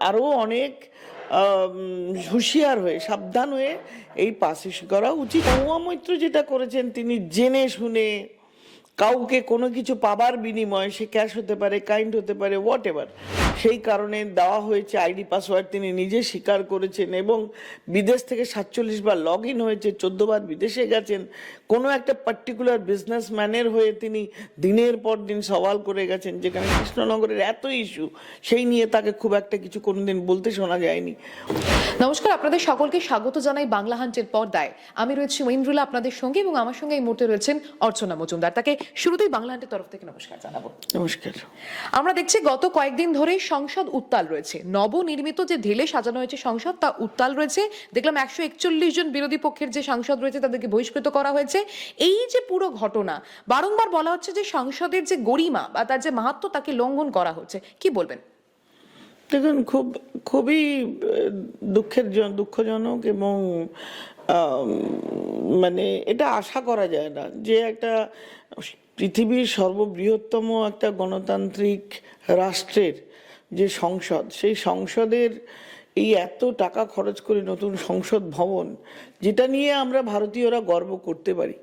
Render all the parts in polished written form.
আরও অনেক হুঁশিয়ার হয়ে সাবধান হয়ে এই পাস ইস্যু করা উচিত। মহুয়া মৈত্র যেটা করেছেন, তিনি জেনে শুনে কাউকে কোনো কিছু পাবার বিনিময়ে, সে ক্যাশ হতে পারে, কাইন্ড হতে পারে, হোয়াট এভার, সেই কারণে দেওয়া হয়েছে আইডি পাসওয়ার্ড, তিনি নিজে স্বীকার করেছেন। এবং বিদেশ থেকে 47 বার লগ ইন হয়েছে, 14 বার বিদেশে গেছেন। কোনো একটা পার্টিকুলার বিজনেসম্যানের হয়ে তিনি দিনের পর দিন সওয়াল করে গেছেন, যেখানে কৃষ্ণনগরের এত ইস্যু, সেই নিয়ে তাকে খুব একটা কিছু কোনোদিন বলতে শোনা যায়নি। নমস্কার, আপনাদের সকলকে স্বাগত জানাই বাংলা হান্টের পর্দায়। আমি রয়েছি ঐন্দ্রুলা আপনাদের সঙ্গে, এবং আমার সঙ্গে এই মুহূর্তে রয়েছেন অর্চনা মজুমদার। তাকে শুরুতেই বাংলা হান্টের তরফ থেকে নমস্কার জানাবো। নমস্কার। আমরা দেখছি গত কয়েকদিন ধরেই সংসদ উত্তাল রয়েছে। নবনির্মিত যে ঢেলে সাজানো হয়েছে সংসদ, তা উত্তাল রয়েছে। দেখলাম 141 জন বিরোধী পক্ষের যে সাংসদ রয়েছে তাদেরকে বহিষ্কৃত করা হয়েছে। এই যে পুরো ঘটনা, বারংবার বলা হচ্ছে যে সংসদের যে গরিমা বা তার যে মাহাত্ম্য, তাকে লঙ্ঘন করা হচ্ছে। কি বলবেন? দেখুন, খুবই দুঃখজনক, এবং মানে এটা আশা করা যায় না যে একটা পৃথিবীর সর্ববৃহত্তম একটা গণতান্ত্রিক রাষ্ট্রের যে সংসদ, সেই সংসদের এই এত টাকা খরচ করে নতুন সংসদ ভবন, যেটা নিয়ে আমরা ভারতীয়রা গর্ব করতে পারি,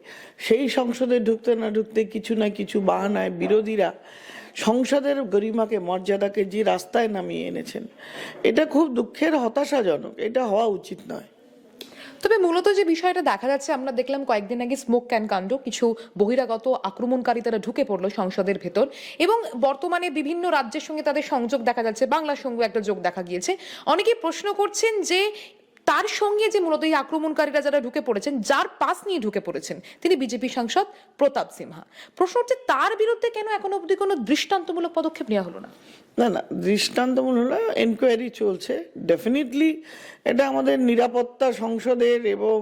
সেই সংসদে ঢুকতে না ঢুকতে কিছু না কিছু বাহানায় বিরোধীরা সংসদের গরিমাকে, মর্যাদাকে যে রাস্তায় নামিয়ে এনেছেন। এটা খুব দুঃখের, হতাশাজনক। এটা হওয়া উচিত নয়। তবে মূলত যে বিষয়টা দেখা যাচ্ছে, আমরা দেখলাম কয়েকদিন আগে স্মোক ক্যান কাণ্ড, কিছু বহিরাগত আক্রমণকারী তারা ঢুকে পড়লো সংসদের ভেতর, এবং বর্তমানে বিভিন্ন রাজ্যের সঙ্গে তাদের সংযোগ দেখা যাচ্ছে, বাংলার সঙ্গে একটা যোগ দেখা গিয়েছে। অনেকেই প্রশ্ন করছেন যে তার সঙ্গে যে মূলত এই আক্রমণকারীরা যারা ঢুকে পড়েছেন, যার পাস নিয়ে ঢুকে পড়েছেন, তিনি বিজেপি সাংসদ প্রতাপ সিনহা। প্রশ্ন হচ্ছে তার বিরুদ্ধে কেন এখনো অবধি কোনো দৃষ্টান্তমূলক পদক্ষেপ নেওয়া হলো না? না, দৃষ্টান্তমূলক এনকোয়ারি চলছে। ডেফিনেটলি এটা আমাদের নিরাপত্তা সংসদের এবং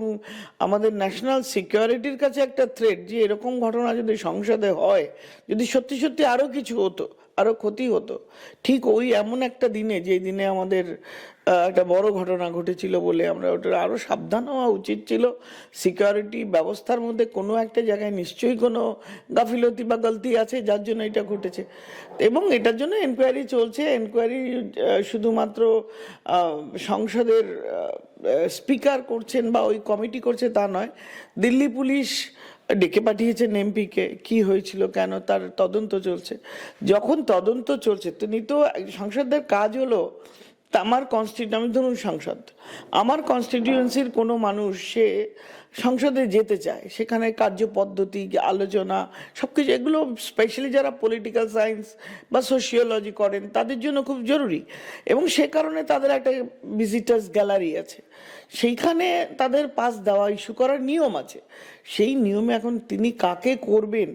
আমাদের ন্যাশনাল সিকিউরিটির কাছে একটা থ্রেট, যে এরকম ঘটনা যদি সংসদে হয়, যদি সত্যি সত্যি আরও কিছু হতো, আরও ক্ষতি হতো, ঠিক ওই এমন একটা দিনে, যে দিনে আমাদের একটা বড় ঘটনা ঘটেছিল বলে আমরা ওটার আরও সাবধান হওয়া উচিত ছিল। সিকিউরিটি ব্যবস্থার মধ্যে কোনো একটা জায়গায় নিশ্চয়ই কোনো গাফিলতি বা গলতি আছে, যার জন্য এটা ঘটেছে, এবং এটার জন্য এনকোয়ারি চলছে। এনকোয়ারি শুধুমাত্র সংসদের স্পিকার করছেন বা ওই কমিটি করছে তা নয়, দিল্লি পুলিশ ডেকে পাঠিয়েছেন এমপিকে, কি হয়েছিল, কেন, তার তদন্ত চলছে। যখন তদন্ত চলছে, তিনি তো সংসদের কাজ হলো, আমার আমি ধরুন সাংসদ, আমার কনস্টিটিউয়েন্সির কোনো মানুষ সে সংসদে যেতে চায়, সেখানে কার্যপদ্ধতি, আলোচনা, সব কিছু, এগুলো স্পেশালি যারা পলিটিক্যাল সায়েন্স বা সোশিওলজি করেন তাদের জন্য খুব জরুরি, এবং সে কারণে তাদের একটা ভিজিটার্স গ্যালারি আছে, সেইখানে তাদের পাস দেওয়া, ইস্যু করার নিয়ম আছে। সেই নিয়মে এখন তিনি কাকে করবেন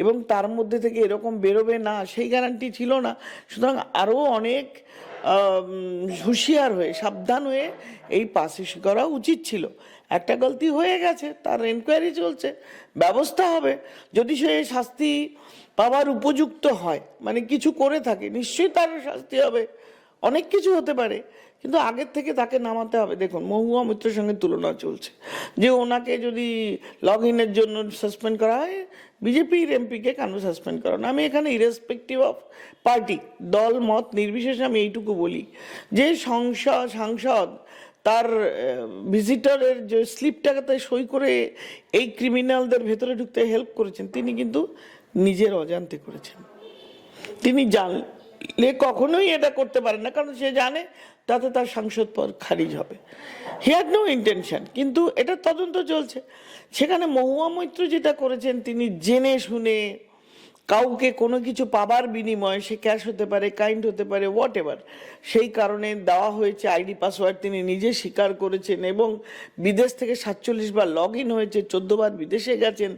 এবং তার মধ্যে থেকে এরকম বেরোবে না, সেই গ্যারান্টি ছিল না। সুতরাং আরও অনেক হুঁশিয়ার হয়ে সাবধান হয়ে এই পাস ইস্যু করা উচিত ছিল। একটা গলতি হয়ে গেছে, তার এনকোয়ারি চলছে, ব্যবস্থা হবে। যদি সে শাস্তি পাওয়ার উপযুক্ত হয়, মানে কিছু করে থাকে, নিশ্চয়ই তার শাস্তি হবে। অনেক কিছু হতে পারে, কিন্তু আগের থেকে তাকে নামাতে হবে। দেখুন, মহুয়া মৈত্রের সঙ্গে তুলনা চলছে, যে ওনাকে যদি লগ ইনের জন্য সাসপেন্ড করা হয়, বিজেপির এমপিকে কেন সাসপেন্ড করা না? আমি এখানে ইরেসপেক্টিভ অফ পার্টি, দল মত নির্বিশেষে আমি এইটুকু বলি, যে সাংসদ তার ভিজিটরের যে স্লিপটাকে সই করে এই ক্রিমিনালদের ভেতরে ঢুকতে হেল্প করেছেন, তিনি কিন্তু নিজের অজান্তে করেছেন। তিনি জানলে কখনোই এটা করতে পারেন না, কারণ সে জানে তাতে তার সাংসদ পদ খারিজ হবে। হি হ্যাড নো ইন্টেনশন, কিন্তু এটা তদন্ত চলছে। সেখানে মহুয়া মৈত্র যেটা করেছেন, তিনি জেনে শুনে কাউকে কোনো কিছু পাবার বিনিময়ে, সে ক্যাশ হতে পারে, কাইন্ড হতে পারে, হোয়াট এভার, সেই কারণে দেওয়া হয়েছে আইডি পাসওয়ার্ড, তিনি নিজে স্বীকার করেছেন। এবং বিদেশ থেকে 47 বার লগ ইন হয়েছে, 14 বার বিদেশে গেছেন।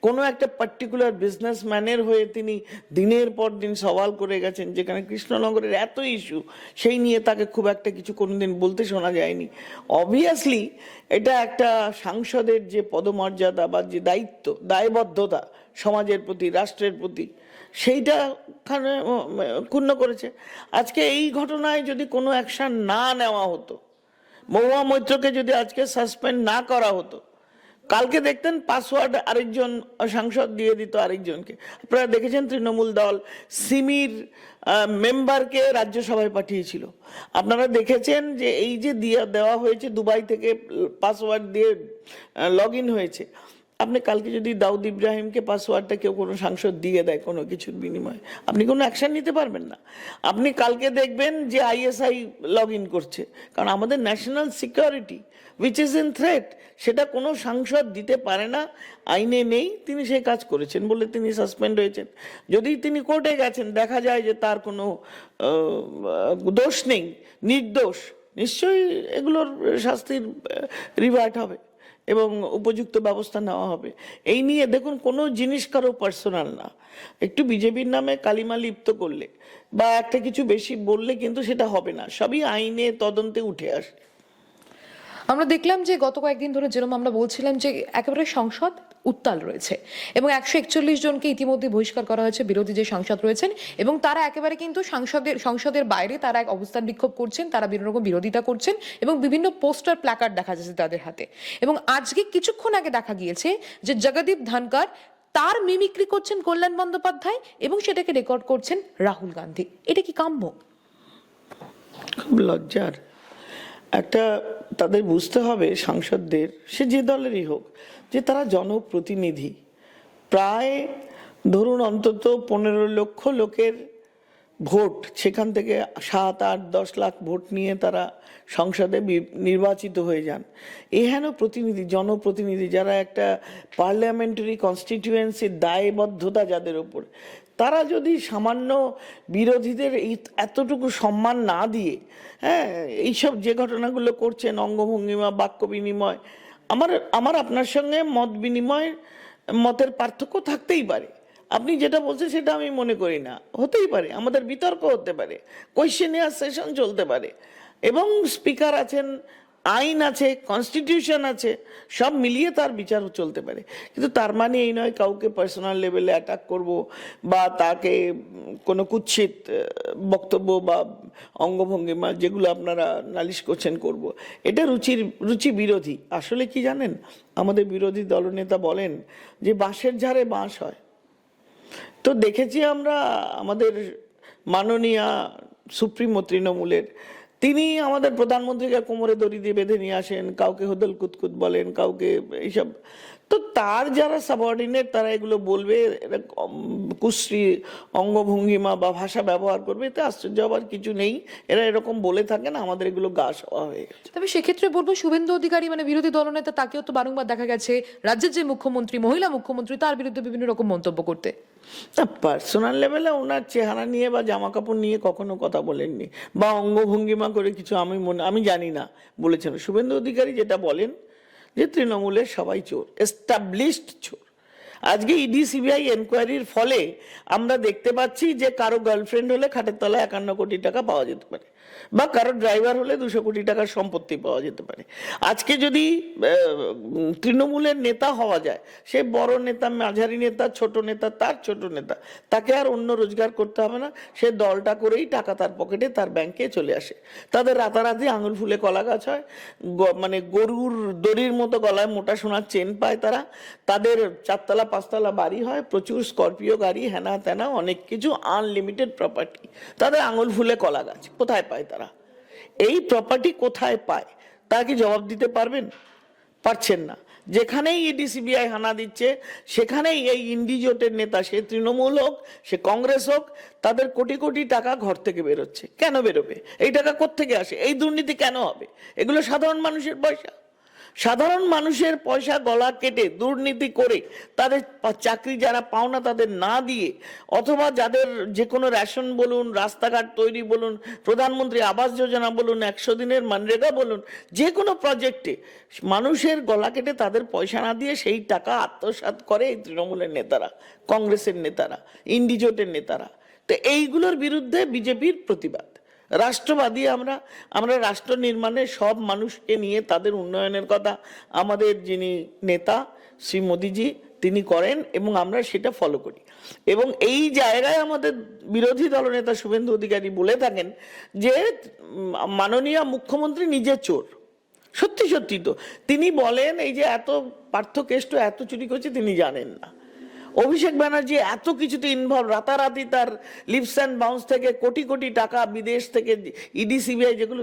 কোনো একটা পার্টিকুলার বিজনেসম্যানের হয়ে তিনি দিনের পর দিন সওয়াল করে গেছেন, যেখানে কৃষ্ণনগরের এত ইস্যু, সেই নিয়ে তাকে খুব একটা কিছু কোনোদিন বলতে শোনা যায়নি। অবভিয়াসলি এটা একটা সাংসদের যে পদমর্যাদা বা যে দায়িত্ব, দায়বদ্ধতা সমাজের প্রতি, রাষ্ট্রের প্রতি, সেইটা ক্ষুণ্ণ করেছে। আজকে এই ঘটনায় যদি কোনো অ্যাকশন না নেওয়া হতো, মহুয়া মৈত্রকে যদি আজকে সাসপেন্ড না করা হতো, কালকে দেখতেন পাসওয়ার্ড আরেকজন সাংসদ দিয়ে দিত আরেকজনকে। আপনারা দেখেছেন তৃণমূল দল সিমির মেম্বারকে রাজ্যসভায় পাঠিয়েছিল। আপনারা দেখেছেন যে এই যে দেওয়া হয়েছে দুবাই থেকে পাসওয়ার্ড দিয়ে লগ ইন হয়েছে। আপনি কালকে যদি দাউদ ইব্রাহিমকে পাসওয়ার্ডটা কেউ কোনো সাংসদ দিয়ে দেয় কোনো কিছুর বিনিময়ে, আপনি কোনো অ্যাকশন নিতে পারবেন না। আপনি কালকে দেখবেন যে আইএসআই লগ ইন করছে, কারণ আমাদের national security which is in threat, সেটা কোনো সাংসদ দিতে পারে না, আইনে নেই। তিনি সেই কাজ করেছেন বলে তিনি সাসপেন্ড হয়েছেন। যদি তিনি কোর্টে গেছেন, দেখা যায় যে তার কোনো দোষ নেই, নির্দোষ, নিশ্চয়ই এগুলোর শাস্তির রিভার্ট হবে এবং উপযুক্ত ব্যবস্থা নেওয়া হবে। এই নিয়ে দেখুন, কোনো জিনিস কারো পার্সোনাল না। একটু বিজেপির নামে কালিমা লিপ্ত করলে বা একটা কিছু বেশি বললে কিন্তু সেটা হবে না, সবই আইনে তদন্তে উঠে আসে। আমরা দেখলাম যে গত কয়েকদিন ধরে যেরকম আমরা বলছিলাম যে একেবারে সংসদ উত্তাল রয়েছে এবং 141 জনকে ইতিমধ্যে বহিষ্কার করা হয়েছে, বিরোধী যে সাংসদ রয়েছেন, এবং তারা একেবারে কিন্তু সংসদের বাইরে তারা এক অবস্থান বিক্ষোভ করছেন, তারা বিভিন্ন রকম বিরোধিতা করছেন এবং বিভিন্ন পোস্টার প্ল্যাকার্ড দেখা যাচ্ছে তাদের হাতে। এবং আজকে কিছুক্ষণ আগে দেখা গিয়েছে যে জগদীপ ধনকর তার মিমিক্রি করছেন কল্যাণ বন্দ্যোপাধ্যায় এবং সেটাকে রেকর্ড করছেন রাহুল গান্ধী। এটা কি কাম্য? খুব লজ্জার একটা। তাদের বুঝতে হবে সাংসদদের, সে যে দলেরই হোক, যে তারা জনপ্রতিনিধি। প্রায় ধরুন অন্তত 15 লক্ষ লোকের ভোট, সেখান থেকে 7, 8, 10 লাখ ভোট নিয়ে তারা সংসদে নির্বাচিত হয়ে যান। এহেন প্রতিনিধি, জনপ্রতিনিধি, যারা একটা পার্লামেন্টারি কনস্টিটিউয়েন্সির দায়বদ্ধতা যাদের ওপর, তারা যদি সামান্য বিরোধীদের এতটুকু সম্মান না দিয়ে, হ্যাঁ, এইসব যে ঘটনাগুলো করছেন, অঙ্গভঙ্গিমা, বাক্য বিনিময়, আমার আপনার সঙ্গে মত বিনিময়, মতের পার্থক্য থাকতেই পারে। আপনি যেটা বলছেন সেটা আমি মনে করি না, হতেই পারে, আমাদের বিতর্ক হতে পারে, কোয়েশ্চেনিয়ার সেশন চলতে পারে, এবং স্পিকার আছেন, আইন আছে, কনস্টিটিউশন আছে, সব মিলিয়ে তার বিচার চলতে পারে। কিন্তু তার মানে এই নয় কাউকে পার্সোনাল লেভেলে অ্যাটাক করব বা তাকে কোনো কুৎসিত বক্তব্য বা অঙ্গভঙ্গিমা যেগুলো আপনারা নালিশ করছেন করব। এটা রুচি বিরোধী। আসলে কি জানেন, আমাদের বিরোধী দলনেতা বলেন যে বাঁশের ঝাড়ে বাঁশ হয়। তো দেখেছি আমরা আমাদের মাননীয়া সুপ্রিমো তৃণমূলের, তিনি আমাদের প্রধানমন্ত্রীকে কোমরে দড়ি দিয়ে বেঁধে নিয়ে আসেন, কাউকে হদল কুতকুত বলেন, কাউকে এইসব। তো তার যারা সাবঅর্ডিনেট তারা এগুলো বলবে, কুশ্রী অঙ্গভঙ্গিমা বা ভাষা ব্যবহার করবে, এতে আশ্চর্য হওয়ার কিছু নেই। এরা এরকম বলে থাকেন, আমাদের এগুলো গা সওয়া হয়ে গেছে। তবে সেক্ষেত্রে বলবো শুভেন্দু অধিকারী মানে বিরোধী দলনেতা, তাকেও তো বারংবার দেখা গেছে রাজ্যের যে মুখ্যমন্ত্রী, মহিলা মুখ্যমন্ত্রী, তার বিরুদ্ধে বিভিন্ন রকম মন্তব্য করতে। না, পার্সোনাল লেভেলে ওনার চেহারা নিয়ে বা জামা কাপড় নিয়ে কখনো কথা বলেননি, বা অঙ্গভঙ্গিমা করে কিছু আমি জানি না বলেছেন। শুভেন্দু অধিকারী যেটা বলেন যে তৃণমূলের সবাই চোর, এস্টাবলিশড চোর। আজকে ইডি সিবিআই এনকোয়ারির ফলে আমরা দেখতে পাচ্ছি যে কারো গার্লফ্রেন্ড হলে খাটের তলায় 51 কোটি টাকা পাওয়া যেতে পারে, বা কারো ড্রাইভার হলে 200 কোটি টাকার সম্পত্তি পাওয়া যেতে পারে। আজকে যদি তৃণমূলের নেতা হওয়া যায়, সে বড় নেতা, মাঝারি নেতা, ছোট নেতা, তার ছোট নেতা, তাকে আর অন্য রোজগার করতে হবে না। সে দলটা করেই টাকা তার পকেটে, তার ব্যাংকে চলে আসে। তাদের রাতারাতি আঙুল ফুলে কলা গাছ হয়, মানে গরুর দড়ির মতো গলায় মোটা সোনার চেন পায় তারা। তাদের 4তলা 5তলা বাড়ি হয়, প্রচুর স্করপিও গাড়ি, হেনা তেনা অনেক কিছু, আনলিমিটেড প্রপার্টি। তাদের আঙুল ফুলে কলা গাছ। কোথায় পায় তারা এই প্রপার্টি? কোথায় পায় তা কি জবাব দিতে পারবেন? পারছেন না। যেখানেই ইডি সিবিআই হানা দিচ্ছে, সেখানেই এই ইন্ডি জোটের নেতা, সে তৃণমূল হোক, সে কংগ্রেস হোক, তাদের কোটি কোটি টাকা ঘর থেকে বেরোচ্ছে। কেন বেরোবে? এই টাকা কোত্থেকে আসে? এই দুর্নীতি কেন হবে? এগুলো সাধারণ মানুষের পয়সা। সাধারণ মানুষের পয়সা গলা কেটে দুর্নীতি করে তাদের চাকরি যারা পাওনা তাদের না দিয়ে, অথবা যাদের যে কোনো রেশন বলুন, রাস্তাঘাট তৈরি বলুন, প্রধানমন্ত্রী আবাস যোজনা বলুন, 100 দিনের মানরেগা বলুন, যে কোনো প্রজেক্টে মানুষের গলা কেটে তাদের পয়সা না দিয়ে সেই টাকা আত্মসাৎ করে এই তৃণমূলের নেতারা, কংগ্রেসের নেতারা, ইন্ডিজোটের নেতারা। তো এইগুলোর বিরুদ্ধে বিজেপির প্রতিবাদ। রাষ্ট্রবাদী আমরা রাষ্ট্র নির্মাণে সব মানুষকে নিয়ে তাদের উন্নয়নের কথা আমাদের যিনি নেতা শ্রী মোদিজি তিনি করেন, এবং আমরা সেটা ফলো করি। এবং এই জায়গায় আমাদের বিরোধী দলনেতা শুভেন্দু অধিকারী বলে থাকেন যে মাননীয় মুখ্যমন্ত্রী নিজে চোর, সত্যি সত্যি তো তিনি বলেন এই যে এত পার্থকেষ্ট এত চুরি করছে তিনি জানেন না। অভিষেক ব্যানার্জি এত কিছুতে ইনভলভ, রাতারাতি তার লিপস অ্যান্ড বাউন্স থেকে কোটি কোটি টাকা বিদেশ থেকে ইডি সিবিআই যেগুলো